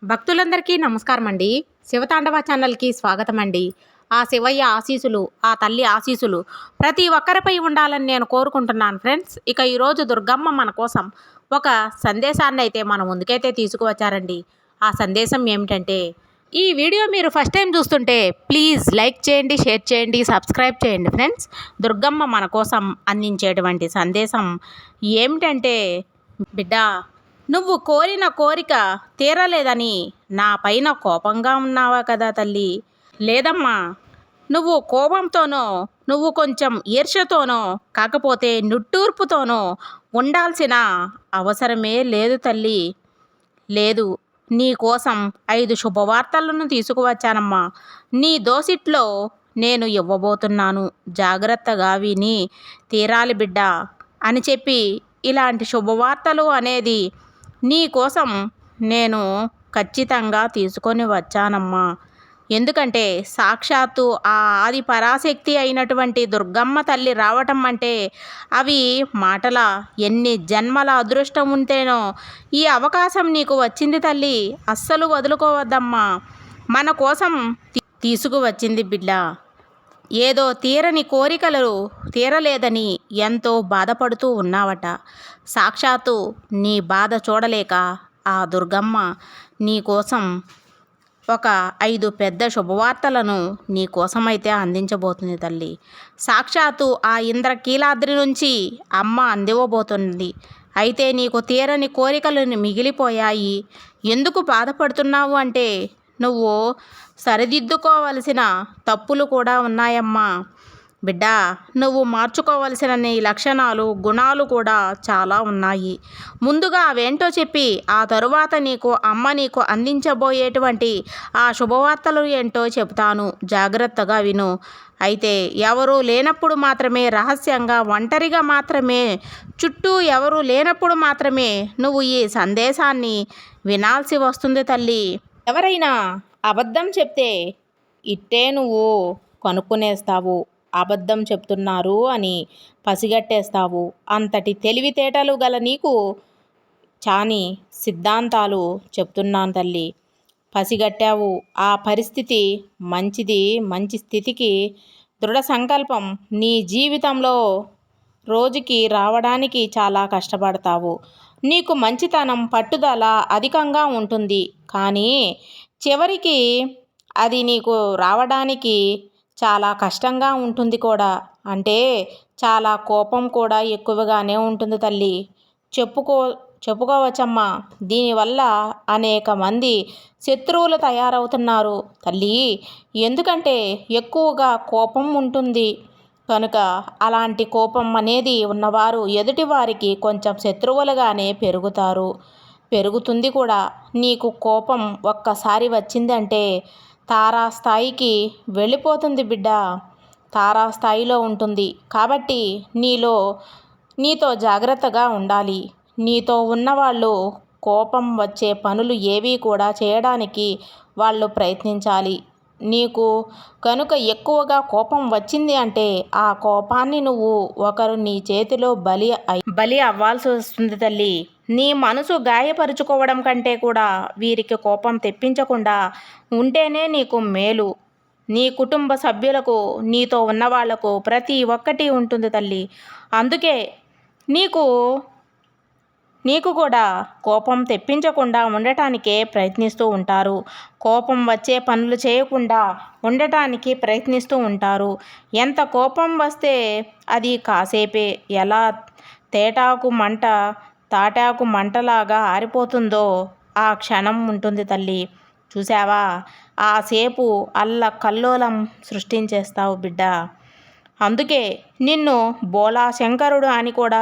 భక్తులందరికీ నమస్కారం అండి. శివతాండవ ఛానల్కి స్వాగతం అండి. ఆ శివయ్య ఆశీసులు, ఆ తల్లి ఆశీసులు ప్రతి ఒక్కరిపై ఉండాలని నేను కోరుకుంటున్నాను ఫ్రెండ్స్. ఇక ఈరోజు దుర్గమ్మ మన కోసం ఒక సందేశాన్ని అయితే మన ముందుకైతే తీసుకువచ్చారండి. ఆ సందేశం ఏమిటంటే, ఈ వీడియో మీరు ఫస్ట్ టైం చూస్తుంటే ప్లీజ్ లైక్ చేయండి, షేర్ చేయండి, సబ్స్క్రైబ్ చేయండి ఫ్రెండ్స్. దుర్గమ్మ మన కోసం అందించేటువంటి సందేశం ఏమిటంటే, బిడ్డ, నువ్వు కోరిన కోరిక తీరలేదని నా పైన కోపంగా ఉన్నావా కదా తల్లి? లేదమ్మా, నువ్వు కోపంతోనో, నువ్వు కొంచెం ఈర్ష్యతోనో, కాకపోతే నిట్టూర్పుతోనో ఉండాల్సిన అవసరమే లేదు తల్లి. లేదు, నీ కోసం 5 శుభవార్తలను తీసుకువచ్చానమ్మా. నీ దోసిట్లో నేను ఇవ్వబోతున్నాను, జాగ్రత్తగా విని తీరాలి బిడ్డ అని చెప్పి ఇలాంటి శుభవార్తలు అనేది నీ కోసం నేను ఖచ్చితంగా తీసుకొని వచ్చానమ్మా. ఎందుకంటే సాక్షాత్తు ఆ ఆది పరాశక్తి అయినటువంటి దుర్గమ్మ తల్లి రావటం అంటే అవి మాటల, ఎన్ని జన్మల అదృష్టం ఉంటేనో ఈ అవకాశం నీకు వచ్చింది తల్లి. అస్సలు వదులుకోవద్దమ్మా. మన కోసం తీసుకువచ్చింది బిడ్డ. ఏదో తీరని కోరికలు తీరలేదని ఎంతో బాధపడుతూ ఉన్నావట. సాక్షాత్తు నీ బాధ చూడలేక ఆ దుర్గమ్మ నీ కోసం ఒక 5 పెద్ద శుభవార్తలను నీ కోసమైతే అందించబోతుంది తల్లి. సాక్షాత్తు ఆ ఇంద్రకీలాద్రి నుంచి అమ్మ అందివ్వబోతుంది. అయితే నీకు తీరని కోరికలు మిగిలిపోయాయి. ఎందుకు బాధపడుతున్నావు అంటే, నువ్వు సరిదిద్దుకోవలసిన తప్పులు కూడా ఉన్నాయమ్మా. బిడ్డ, నువ్వు మార్చుకోవలసిన నీ లక్షణాలు, గుణాలు కూడా చాలా ఉన్నాయి. ముందుగా అవేంటో చెప్పి ఆ తరువాత అమ్మ నీకు అందించబోయేటువంటి ఆ శుభవార్తలు ఏంటో చెప్తాను, జాగ్రత్తగా విను. అయితే ఎవరూ లేనప్పుడు మాత్రమే, రహస్యంగా, ఒంటరిగా మాత్రమే, చుట్టూ ఎవరూ లేనప్పుడు మాత్రమే నువ్వు ఈ సందేశాన్ని వినాల్సి వస్తుంది తల్లి. ఎవరైనా అబద్ధం చెప్తే ఇట్టే నువ్వు కనుక్కునేస్తావు. అబద్ధం చెప్తున్నారు అని పసిగట్టేస్తావు. అంతటి తెలివితేటలు గల నీకు చాని సిద్ధాంతాలు చెప్తున్నాను తల్లి. పసిగట్టావు. ఆ పరిస్థితి మంచి స్థితికి దృఢ సంకల్పం నీ జీవితంలో రోజుకి రావడానికి చాలా కష్టపడతావు. నీకు మంచితనం, పట్టుదల అధికంగా ఉంటుంది. కానీ చివరికి అది నీకు రావడానికి చాలా కష్టంగా ఉంటుంది కూడా. అంటే చాలా కోపం కూడా ఎక్కువగానే ఉంటుంది తల్లి. చెప్పుకోవచ్చమ్మా. దీనివల్ల అనేక మంది శత్రువులు తయారవుతున్నారు తల్లి. ఎందుకంటే ఎక్కువగా కోపం ఉంటుంది కనుక అలాంటి కోపం అనేది ఉన్నవారు ఎదుటివారికి కొంచెం శత్రువులుగానే పెరుగుతుంది కూడా. నీకు కోపం ఒక్కసారి వచ్చిందంటే తారాస్థాయికి వెళ్ళిపోతుంది బిడ్డ. తారాస్థాయిలో ఉంటుంది. కాబట్టి నీతో జాగ్రత్తగా ఉండాలి. నీతో ఉన్నవాళ్ళు కోపం వచ్చే పనులు ఏవి కూడా చేయడానికి వాళ్ళు ప్రయత్నించాలి. నీకు కనుక ఎక్కువగా కోపం వచ్చింది అంటే ఆ కోపాన్ని నువ్వు ఒకరు నీ చేతిలో బలి అవ్వాల్సి వస్తుంది తల్లి. నీ మనసు గాయపరుచుకోవడం కంటే కూడా వీరికి కోపం తెప్పించకుండా ఉంటేనే నీకు మేలు. నీ కుటుంబ సభ్యులకు, నీతో ఉన్నవాళ్లకు ప్రతి ఒక్కటి ఉంటుంది తల్లి. అందుకే నీకు కూడా కోపం తెప్పించకుండా ఉండటానికే ప్రయత్నిస్తూ ఉంటారు. కోపం వచ్చే పనులు చేయకుండా ఉండటానికి ప్రయత్నిస్తూ ఉంటారు. ఎంత కోపం వస్తే అది కాసేపే. ఎలా తాటాకు మంటలాగా ఆరిపోతుందో ఆ క్షణం ఉంటుంది తల్లి. చూసావా, ఆ సేపు కల్లోలం సృష్టించేస్తావు బిడ్డ. అందుకే నిన్ను బోలా శంకరుడు అని కూడా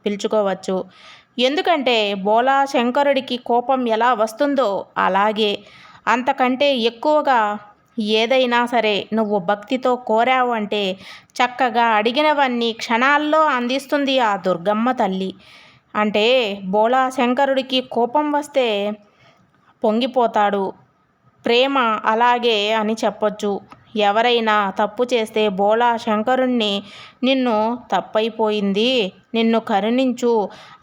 పిలుచుకోవచ్చు. ఎందుకంటే బోలా శంకరుడికి కోపం ఎలా వస్తుందో అలాగే అంతకంటే ఎక్కువగా ఏదైనా సరే నువ్వు భక్తితో కోరావు అంటే చక్కగా అడిగినవన్నీ క్షణాల్లో అందిస్తుంది ఆ దుర్గమ్మ తల్లి. అంటే బోలా శంకరుడికి కోపం వస్తే పొంగిపోతాడు. ప్రేమ అలాగే అని చెప్పొచ్చు. ఎవరైనా తప్పు చేస్తే బోళా శంకరుణ్ణి నిన్ను తప్పైపోయింది, నిన్ను కరుణించు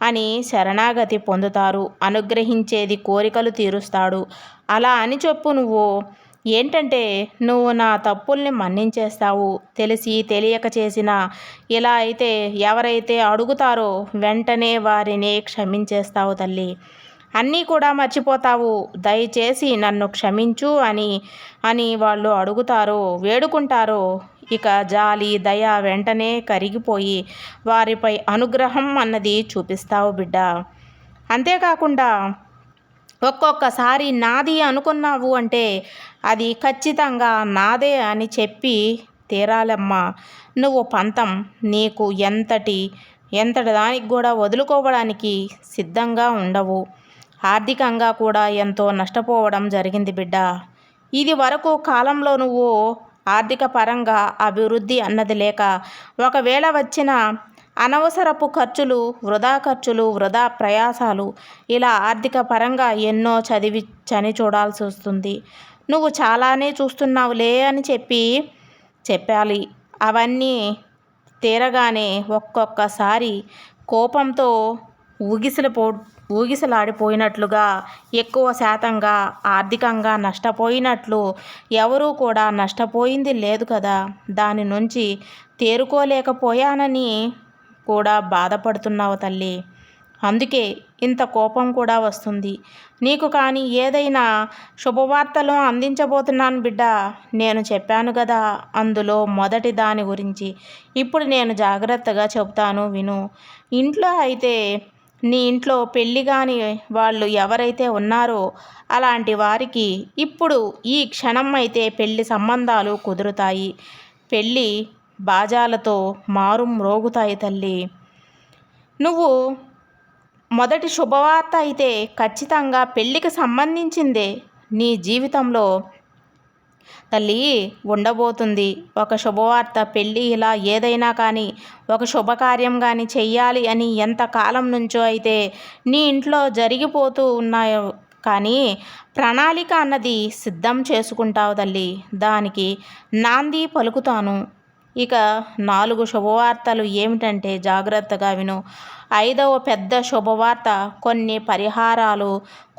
అని శరణాగతి పొందుతారు. అనుగ్రహించేది కోరికలు తీరుస్తాడు. అలా అని చెప్పు నువ్వు. ఏంటంటే నువ్వు నా తప్పుల్ని మన్నించేస్తావు. తెలిసి తెలియక చేసిన ఇలా అయితే ఎవరైతే అడుగుతారో వెంటనే వారిని క్షమించేస్తావు తల్లి. అన్నీ కూడా మర్చిపోతావు. దయచేసి నన్ను క్షమించు అని అని వాళ్ళు అడుగుతారో వేడుకుంటారో ఇక జాలి దయ వెంటనే కరిగిపోయి వారిపై అనుగ్రహం అన్నది చూపిస్తావు బిడ్డ. అంతేకాకుండా ఒక్కొక్కసారి నాది అనుకున్నావు అంటే అది ఖచ్చితంగా నాదే అని చెప్పి తీరాలమ్మా. నువ్వు పంతం నీకు ఎంతటి దానికి కూడా వదులుకోవడానికి సిద్ధంగా ఉండవు. ఆర్థికంగా కూడా ఎంతో నష్టపోవడం జరిగింది బిడ్డ. ఇది వరకు కాలంలో నువ్వు ఆర్థిక పరంగా అభివృద్ధి అన్నది లేక ఒకవేళ వచ్చిన అనవసరపు ఖర్చులు, వృధా ప్రయాసాలు ఇలా ఆర్థిక పరంగా ఎన్నో చని చూడాల్సి వస్తుంది. నువ్వు చాలానే చూస్తున్నావులే అని చెప్పాలి. అవన్నీ తీరగానే ఒక్కొక్కసారి కోపంతో ఊగిసలాడిపోయినట్లుగా ఎక్కువ శాతంగా ఆర్థికంగా నష్టపోయినట్లు ఎవరూ కూడా నష్టపోయింది లేదు కదా, దాని నుంచి తేరుకోలేకపోయానని కూడా బాధపడుతున్నావు తల్లి. అందుకే ఇంత కోపం కూడా వస్తుంది నీకు. కానీ ఏదైనా శుభవార్తలు అందించబోతున్నాను బిడ్డ. నేను చెప్పాను కదా అందులో మొదటి దాని గురించి. ఇప్పుడు నేను జాగ్రత్తగా చెబుతాను విను. ఇంట్లో అయితే నీ ఇంట్లో పెళ్ళి కాని వాళ్ళు ఎవరైతే ఉన్నారో అలాంటి వారికి ఇప్పుడు ఈ క్షణం అయితే పెళ్ళి సంబంధాలు కుదురుతాయి. పెళ్ళి బాజాలతో మ్రోగుతాయి తల్లి. నువ్వు మొదటి శుభవార్త అయితే ఖచ్చితంగా పెళ్ళికి సంబంధించిందే నీ జీవితంలో తల్లి ఉండబోతుంది. ఒక శుభవార్త, పెళ్ళి ఇలా ఏదైనా కానీ ఒక శుభకార్యం కానీ చెయ్యాలి అని ఎంతకాలం నుంచో అయితే నీ ఇంట్లో జరిగిపోతూ ఉన్నాయో కానీ ప్రణాళిక అన్నది సిద్ధం చేసుకుంటావు తల్లి. దానికి నాంది పలుకుతాను. ఇక 4 శుభవార్తలు ఏమిటంటే జాగ్రత్తగా విను. 5వ పెద్ద శుభవార్త కొన్ని పరిహారాలు,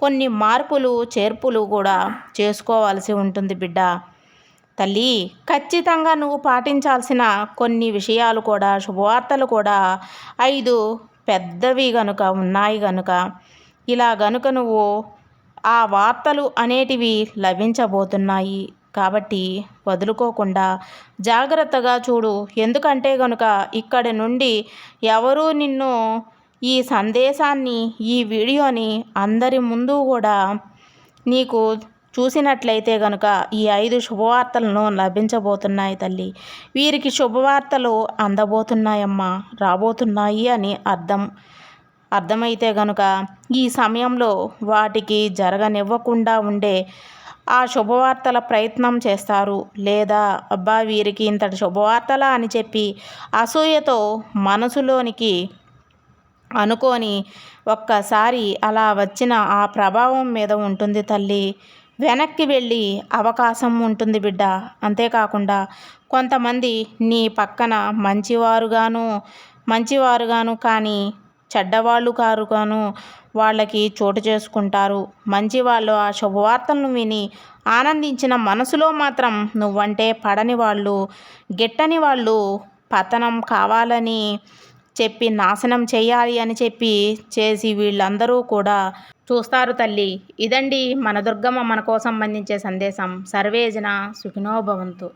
కొన్ని మార్పులు చేర్పులు కూడా చేసుకోవాల్సి ఉంటుంది బిడ్డ. తల్లి ఖచ్చితంగా నువ్వు పాటించాల్సిన కొన్ని విషయాలు కూడా, శుభవార్తలు కూడా 5 పెద్దవి ఉన్నాయి గనుక ఇలా గనుక నువ్వు ఆ వార్తలు అనేటివి లభించబోతున్నాయి. కాబట్టి వదులుకోకుండా జాగ్రత్తగా చూడు. ఎందుకంటే గనుక ఇక్కడి నుండి ఎవరూ నిన్ను ఈ సందేశాన్ని, ఈ వీడియోని అందరి ముందు కూడా నీకు చూసినట్లయితే గనుక ఈ 5 శుభవార్తలను లభించబోతున్నాయి తల్లి. వీరికి శుభవార్తలు అందబోతున్నాయమ్మా, రాబోతున్నాయి అని అర్థమైతే గనుక ఈ సమయంలో వాటికి జరగనివ్వకుండా ఉండే ఆ శుభవార్తల ప్రయత్నం చేస్తారు. లేదా అబ్బా వీరికి ఇంతటి శుభవార్తలా అని చెప్పి అసూయతో మనసులోనికి అనుకొని ఒక్కసారి అలా వచ్చిన ఆ ప్రభావం మీద ఉంటుంది తల్లి. వెనక్కి వెళ్ళి అవకాశం ఉంటుంది బిడ్డ. అంతేకాకుండా కొంతమంది నీ పక్కన మంచివారుగాను కానీ చెడ్డవాళ్ళు కారుగాను వాళ్ళకి చోటు చేసుకుంటారు. మంచివాళ్ళు ఆ శుభవార్తలను విని ఆనందించిన మనసులో మాత్రం నువ్వంటే పడని వాళ్ళు, గిట్టని వాళ్ళు పతనం కావాలని చెప్పి నాశనం చేయాలి అని చేసి వీళ్ళందరూ కూడా చూస్తారు తల్లి. ఇదండి మన దుర్గమ్మ మన కోసం అందించే సందేశం. సర్వేజన సుఖినో భవంతు.